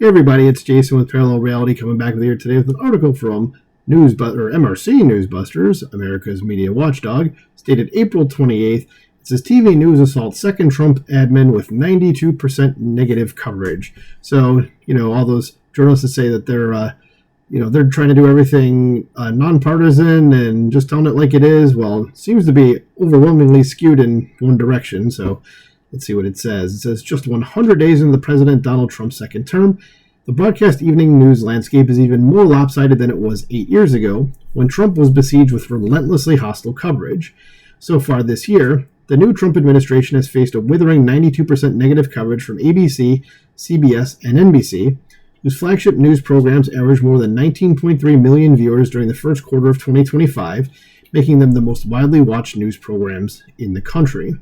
Hey everybody, it's Jason with Parallel Reality coming back with you today with an article from MRC Newsbusters, America's media watchdog, stated April 28th. It says TV news assaults second Trump admin with 92% negative coverage. So, all those journalists that say that they're trying to do everything nonpartisan and just telling it like it is, well, it seems to be overwhelmingly skewed in one direction. So let's see what it says. It says, just 100 days into the President Donald Trump's second term, the broadcast evening news landscape is even more lopsided than it was 8 years ago, when Trump was besieged with relentlessly hostile coverage. So far this year, the new Trump administration has faced a withering 92% negative coverage from ABC, CBS, and NBC, whose flagship news programs averaged more than 19.3 million viewers during the first quarter of 2025, making them the most widely watched news programs in the country.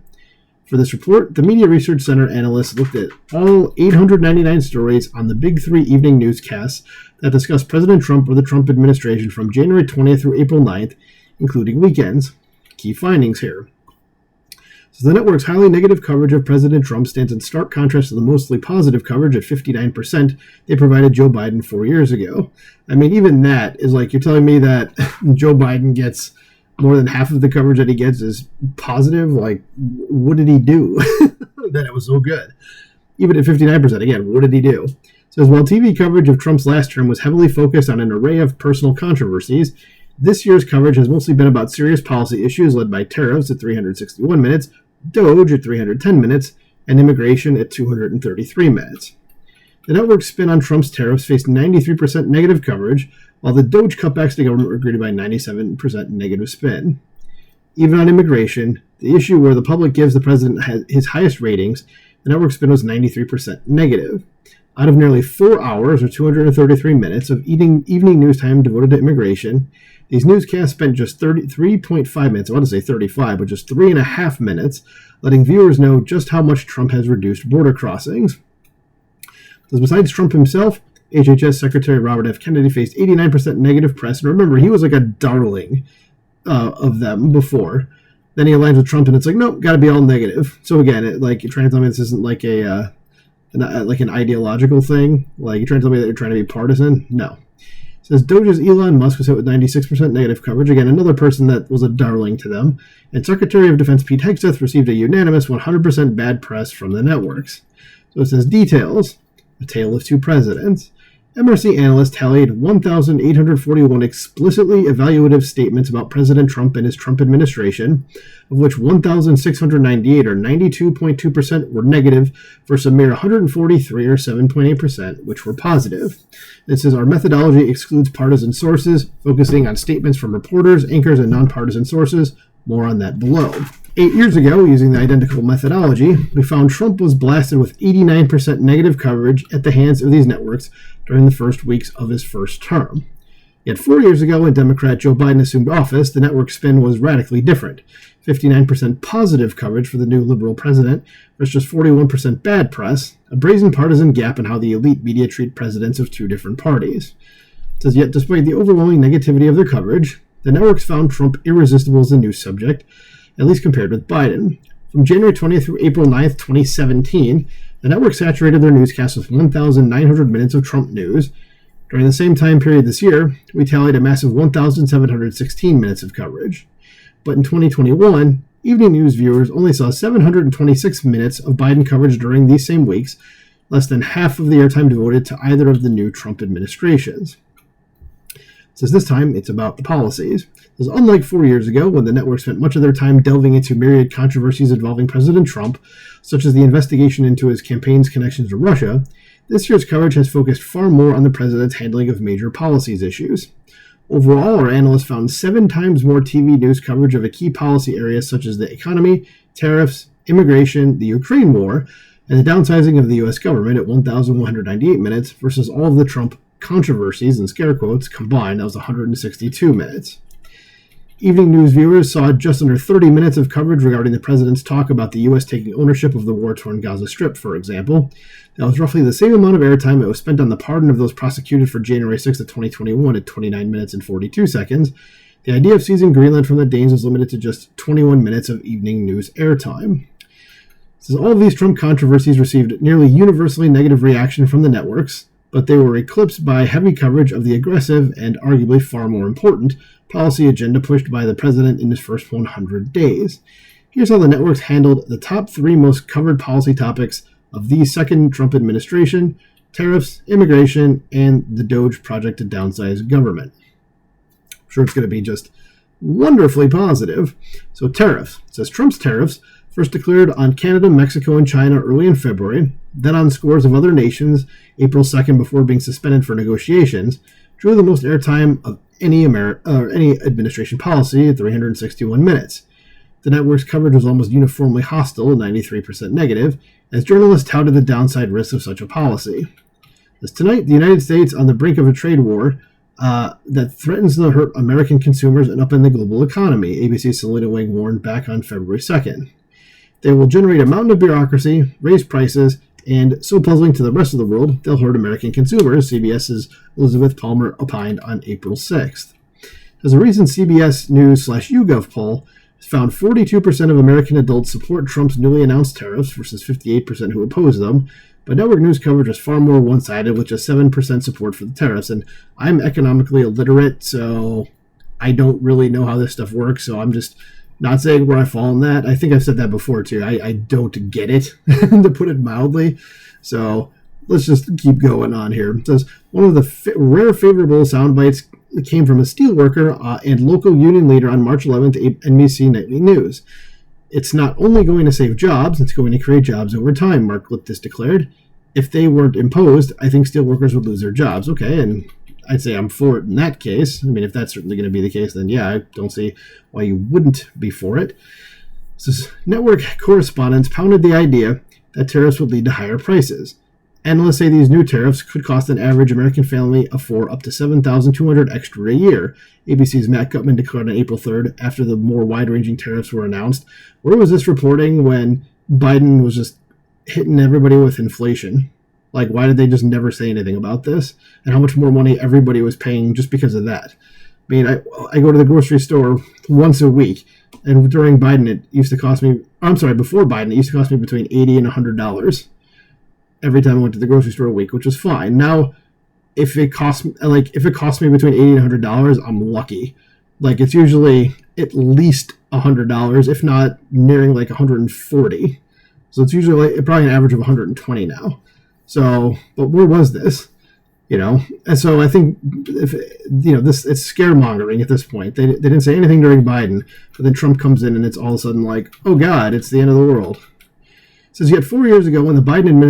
For this report, the Media Research Center analysts looked at all 899 stories on the Big Three evening newscasts that discuss President Trump or the Trump administration from January 20th through April 9th, including weekends. Key findings here. So the network's highly negative coverage of President Trump stands in stark contrast to the mostly positive coverage at 59% they provided Joe Biden 4 years ago. I mean, even that is like, you're telling me that Joe Biden gets more than half of the coverage that he gets is positive? Like, what did he do that it was so good? Even at 59%, again, what did he do? It says, while TV coverage of Trump's last term was heavily focused on an array of personal controversies, this year's coverage has mostly been about serious policy issues led by tariffs at 361 minutes, DOGE at 310 minutes, and immigration at 233 minutes. The network's spin on Trump's tariffs faced 93% negative coverage, while the DOGE cutbacks to government were greeted by 97% negative spin. Even on immigration, the issue where the public gives the president his highest ratings, the network spin was 93% negative. Out of nearly 4 hours, or 233 minutes, of evening news time devoted to immigration, these newscasts spent just 33.5 minutes, I want to say 35, but just 3.5 minutes, letting viewers know just how much Trump has reduced border crossings. Because besides Trump himself, HHS Secretary Robert F. Kennedy faced 89% negative press. And remember, he was like a darling of them before. Then he aligns with Trump, and it's like, nope, got to be all negative. So again, you're trying to tell me this isn't like an ideological thing? Like, you're trying to tell me that you're trying to be partisan? No. It says Doge's Elon Musk was hit with 96% negative coverage. Again, another person that was a darling to them. And Secretary of Defense Pete Hegseth received a unanimous 100% bad press from the networks. So it says details. A Tale of Two Presidents. MRC analysts tallied 1,841 explicitly evaluative statements about President Trump and his Trump administration, of which 1,698 or 92.2% were negative versus a mere 143 or 7.8% which were positive. It says our methodology excludes partisan sources, focusing on statements from reporters, anchors, and nonpartisan sources. More on that below. 8 years ago, using the identical methodology, we found Trump was blasted with 89% negative coverage at the hands of these networks during the first weeks of his first term. Yet 4 years ago, when Democrat Joe Biden assumed office, the network spin was radically different. 59% positive coverage for the new liberal president versus just 41% bad press, a brazen partisan gap in how the elite media treat presidents of two different parties. It says, yet despite the overwhelming negativity of their coverage, the networks found Trump irresistible as a news subject, at least compared with Biden. From January 20th through April 9th, 2017, the network saturated their newscasts with 1,900 minutes of Trump news. During the same time period this year, we tallied a massive 1,716 minutes of coverage. But in 2021, evening news viewers only saw 726 minutes of Biden coverage during these same weeks, less than half of the airtime devoted to either of the new Trump administrations. Says this time it's about the policies. Says unlike 4 years ago, when the network spent much of their time delving into myriad controversies involving President Trump, such as the investigation into his campaign's connections to Russia, this year's coverage has focused far more on the president's handling of major policies issues. Overall, our analysts found 7 times more TV news coverage of a key policy areas such as the economy, tariffs, immigration, the Ukraine war, and the downsizing of the U.S. government at 1,198 minutes versus all of the Trump controversies, in scare quotes, combined. That was 162 minutes. Evening news viewers saw just under 30 minutes of coverage regarding the president's talk about the U.S. taking ownership of the war-torn Gaza Strip, for example. That was roughly the same amount of airtime that was spent on the pardon of those prosecuted for January 6th of 2021 at 29 minutes and 42 seconds. The idea of seizing Greenland from the Danes was limited to just 21 minutes of evening news airtime. Says all of these Trump controversies received nearly universally negative reaction from the networks, but they were eclipsed by heavy coverage of the aggressive and arguably far more important policy agenda pushed by the president in his first 100 days. Here's how the networks handled the top 3 most covered policy topics of the second Trump administration: tariffs, immigration, and the Doge project to downsize government. I'm sure it's going to be just wonderfully positive. So tariffs. It says Trump's tariffs, first declared on Canada, Mexico, and China early in February, then on scores of other nations April 2nd before being suspended for negotiations, drew the most airtime of any administration policy at 361 minutes. The network's coverage was almost uniformly hostile, 93% negative, as journalists touted the downside risks of such a policy. As tonight, the United States on the brink of a trade war that threatens to hurt American consumers and upend the global economy, ABC's Selena Wang warned back on February 2nd. They will generate a mountain of bureaucracy, raise prices, and so puzzling to the rest of the world, they'll hurt American consumers, CBS's Elizabeth Palmer opined on April 6th. As a recent CBS News/YouGov poll found 42% of American adults support Trump's newly announced tariffs versus 58% who oppose them, but network news coverage is far more one-sided with just 7% support for the tariffs. And I'm economically illiterate, so I don't really know how this stuff works, so I'm just not saying where I fall in that. I think I've said that before, too. I don't get it, to put it mildly. So let's just keep going on here. It says, one of the rare favorable sound bites came from a steelworker and local union leader on March 11th to NBC Nightly News. It's not only going to save jobs, it's going to create jobs over time, Mark Liptis declared. If they weren't imposed, I think steelworkers would lose their jobs. Okay, and I'd say I'm for it in that case. I mean, if that's certainly going to be the case, then yeah, I don't see why you wouldn't be for it. So network correspondents pounded the idea that tariffs would lead to higher prices. Analysts say these new tariffs could cost an average American family of 4 up to $7,200 extra a year. ABC's Matt Gutman declared on April 3rd after the more wide-ranging tariffs were announced. Where was this reporting when Biden was just hitting everybody with inflation? Like, why did they just never say anything about this? And how much more money everybody was paying just because of that? I mean, I go to the grocery store once a week, and during Biden, it used to cost me, before Biden, it used to cost me between $80 and $100 every time I went to the grocery store a week, which was fine. Now, if it costs me between $80 and $100, I'm lucky. Like, it's usually at least $100, if not nearing like $140. So it's usually probably an average of $120 now. So, but where was this? And so I think it's scaremongering at this point. They didn't say anything during Biden, but then Trump comes in and it's all of a sudden like, oh God, it's the end of the world. It says yet 4 years ago when the Biden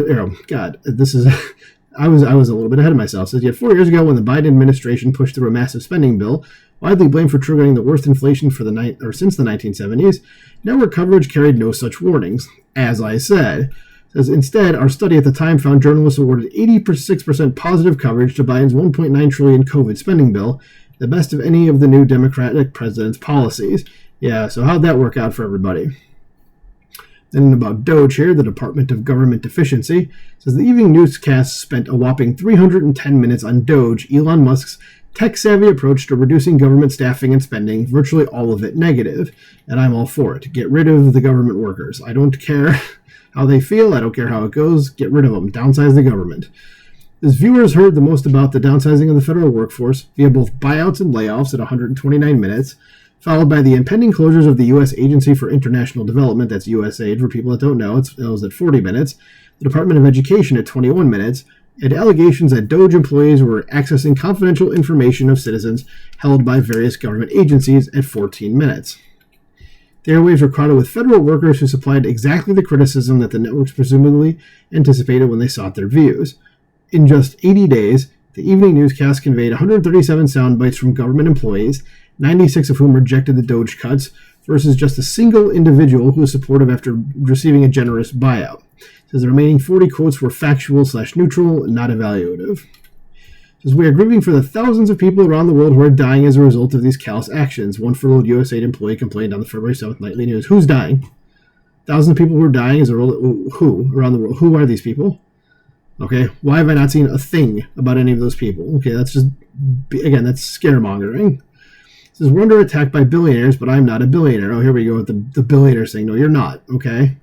I was a little bit ahead of myself. It says yet 4 years ago when the Biden administration pushed through a massive spending bill, widely blamed for triggering the worst inflation since the 1970s, network coverage carried no such warnings. As I said. Says instead, our study at the time found journalists awarded 86% positive coverage to Biden's $1.9 trillion COVID spending bill, the best of any of the new Democratic president's policies. Yeah, so how'd that work out for everybody? Then about Doge here, the Department of Government Efficiency says the evening newscast spent a whopping 310 minutes on Doge, Elon Musk's tech-savvy approach to reducing government staffing and spending, virtually all of it negative. And I'm all for it. Get rid of the government workers. I don't care how they feel. I don't care how it goes. Get rid of them. Downsize the government. As viewers heard the most about the downsizing of the federal workforce via both buyouts and layoffs at 129 minutes, followed by the impending closures of the U.S. Agency for International Development, that's USAID for people that don't know, it was at 40 minutes, the Department of Education at 21 minutes, and allegations that Doge employees were accessing confidential information of citizens held by various government agencies at 14 minutes. The airwaves were crowded with federal workers who supplied exactly the criticism that the networks presumably anticipated when they sought their views. In just 80 days, the evening newscast conveyed 137 sound bites from government employees, 96 of whom rejected the Doge cuts, versus just a single individual who was supportive after receiving a generous buyout. It says the remaining 40 quotes were factual/neutral, not evaluative. It says we are grieving for the thousands of people around the world who are dying as a result of these callous actions. One furloughed USAID employee complained on the February 7th Nightly News. Who's dying? Thousands of people who are dying as a result. Who around the world? Who are these people? Okay, why have I not seen a thing about any of those people? Okay, that's scaremongering. It says we're under attack by billionaires, but I'm not a billionaire. Oh, here we go with the billionaires thing. No, you're not. Okay.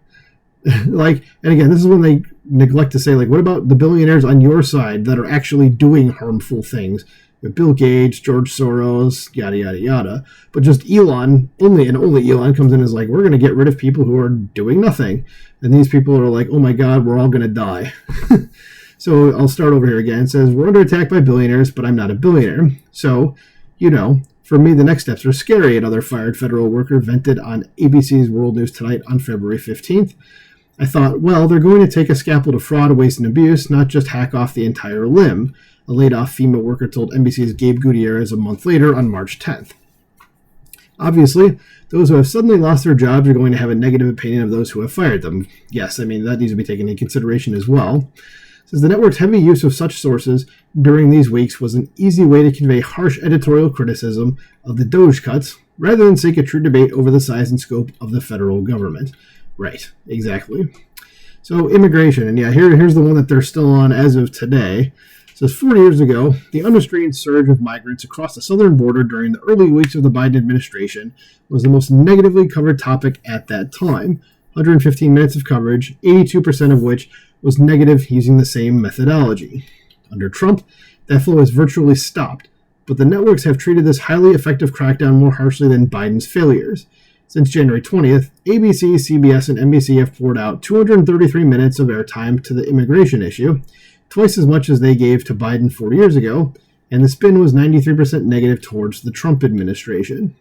And again, this is when they neglect to say, like, what about the billionaires on your side that are actually doing harmful things? Bill Gates, George Soros, yada, yada, yada. But just Elon, only Elon comes in and is like, we're going to get rid of people who are doing nothing. And these people are like, oh my God, we're all going to die. So I'll start over here again. It says, we're under attack by billionaires, but I'm not a billionaire. So, for me, the next steps are scary. Another fired federal worker vented on ABC's World News Tonight on February 15th. I thought, well, they're going to take a scalpel to fraud, waste, and abuse, not just hack off the entire limb. A laid-off FEMA worker told NBC's Gabe Gutierrez a month later on March 10th. Obviously, those who have suddenly lost their jobs are going to have a negative opinion of those who have fired them. Yes, that needs to be taken into consideration as well. It says the network's heavy use of such sources during these weeks was an easy way to convey harsh editorial criticism of the Doge cuts, rather than seek a true debate over the size and scope of the federal government. Right, exactly. So immigration, and here's the one that they're still on as of today. It says 4 years ago, the unrestrained surge of migrants across the southern border during the early weeks of the Biden administration was the most negatively covered topic at that time. 115 minutes of coverage, 82% of which was negative using the same methodology. Under Trump, that flow has virtually stopped, but the networks have treated this highly effective crackdown more harshly than Biden's failures. Since January 20th, ABC, CBS, and NBC have poured out 233 minutes of airtime to the immigration issue, twice as much as they gave to Biden 4 years ago, and the spin was 93% negative towards the Trump administration.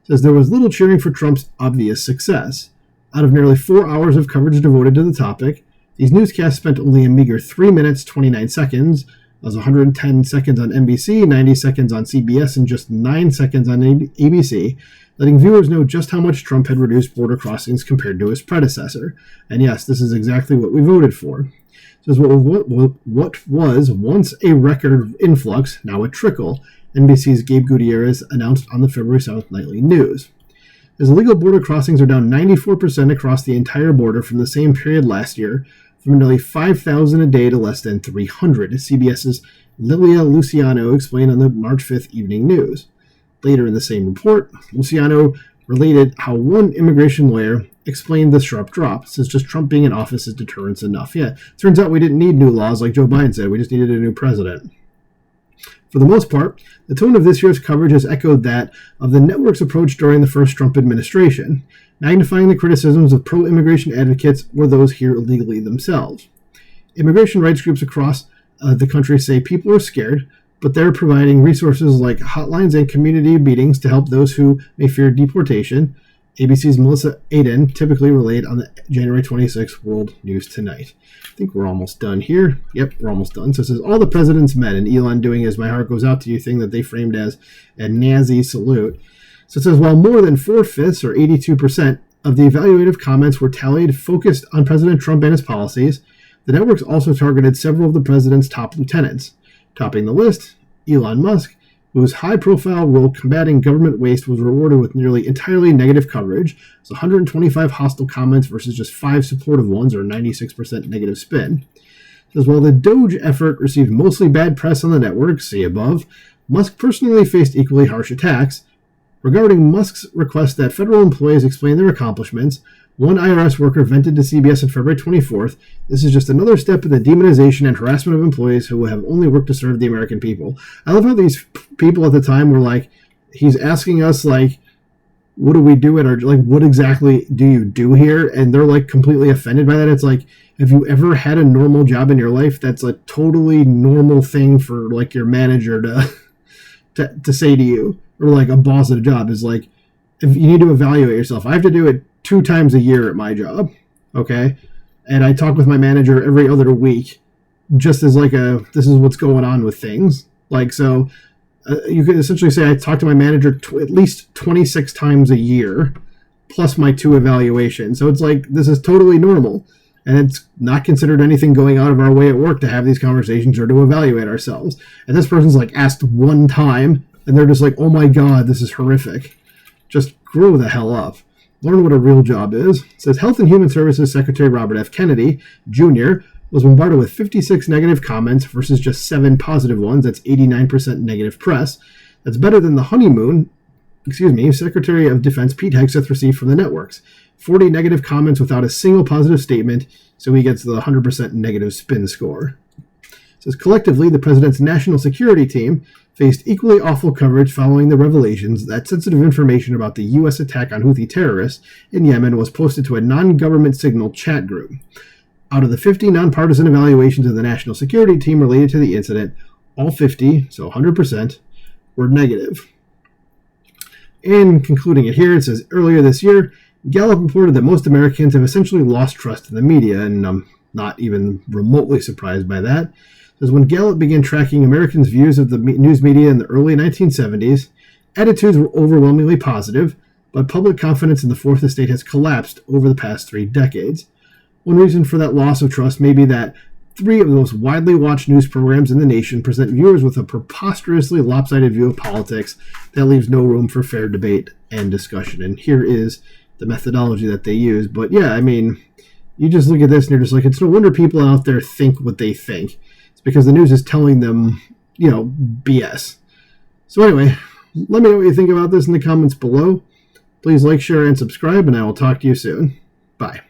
It says there was little cheering for Trump's obvious success. Out of nearly 4 hours of coverage devoted to the topic, these newscasts spent only a meager 3 minutes, 29 seconds. That was 110 seconds on NBC, 90 seconds on CBS, and just 9 seconds on ABC, letting viewers know just how much Trump had reduced border crossings compared to his predecessor. And yes, this is exactly what we voted for. Says what was once a record influx, now a trickle, NBC's Gabe Gutierrez announced on the February 7th nightly news. As illegal border crossings are down 94% across the entire border from the same period last year, from nearly 5,000 a day to less than 300, CBS's Lilia Luciano explained on the March 5th evening news. Later in the same report, Luciano related how one immigration lawyer explained the sharp drop, since just Trump being in office is deterrence enough. Yeah, turns out we didn't need new laws like Joe Biden said. We just needed a new president. For the most part, the tone of this year's coverage has echoed that of the network's approach during the first Trump administration, magnifying the criticisms of pro-immigration advocates or those here illegally themselves. Immigration rights groups across the country say people are scared, but they're providing resources like hotlines and community meetings to help those who may fear deportation. ABC's Melissa Aden typically relayed on the January 26th World News Tonight. I think we're almost done here. Yep, we're almost done. So it says, all the president's men, and Elon doing his My Heart Goes Out to You thing that they framed as a Nazi salute. So it says, while more than 4/5 or 82% of the evaluative comments were tallied focused on President Trump and his policies, the networks also targeted several of the president's top lieutenants. Topping the list, Elon Musk, whose high-profile role combating government waste was rewarded with nearly entirely negative coverage. It's 125 hostile comments versus just 5 supportive ones, or 96% negative spin. As while the Doge effort received mostly bad press on the network, see above, Musk personally faced equally harsh attacks. Regarding Musk's request that federal employees explain their accomplishments, one IRS worker vented to CBS on February 24th, this is just another step in the demonization and harassment of employees who have only worked to serve the American people. I love how these people at the time were like, he's asking us, like, what do we do at our, like, what exactly do you do here? And they're, like, completely offended by that. It's like, have you ever had a normal job in your life? That's a totally normal thing for, like, your manager to say to you, or, like, a boss at a job is like, if you need to evaluate yourself. I have to do it 2 times a year at my job, okay? And I talk with my manager every other week, just as like this is what's going on with things. Like, so you could essentially say I talk to my manager at least 26 times a year, plus my 2 evaluations. So it's like, this is totally normal. And it's not considered anything going out of our way at work to have these conversations or to evaluate ourselves. And this person's like asked 1 time, and they're just like, oh my God, this is horrific. Just grow the hell up. Learn what a real job is. It says Health and Human Services Secretary Robert F. Kennedy, Jr., was bombarded with 56 negative comments versus just 7 positive ones. That's 89% negative press. That's better than the honeymoon, Secretary of Defense Pete Hegseth received from the networks. 40 negative comments without a single positive statement, so he gets the 100% negative spin score. It says, collectively, the president's national security team faced equally awful coverage following the revelations that sensitive information about the U.S. attack on Houthi terrorists in Yemen was posted to a non-government signal chat group. Out of the 50 nonpartisan evaluations of the national security team related to the incident, all 50, so 100%, were negative. And concluding it here, it says, earlier this year, Gallup reported that most Americans have essentially lost trust in the media, and I'm not even remotely surprised by that. It says, when Gallup began tracking Americans' views of the news media in the early 1970s, attitudes were overwhelmingly positive, but public confidence in the fourth estate has collapsed over the past 3 decades. One reason for that loss of trust may be that 3 of the most widely watched news programs in the nation present viewers with a preposterously lopsided view of politics that leaves no room for fair debate and discussion. And here is the methodology that they use. But yeah, I mean, you just look at this and you're just like, it's no wonder people out there think what they think. It's because the news is telling them, BS. So anyway, let me know what you think about this in the comments below. Please like, share, and subscribe, and I will talk to you soon. Bye.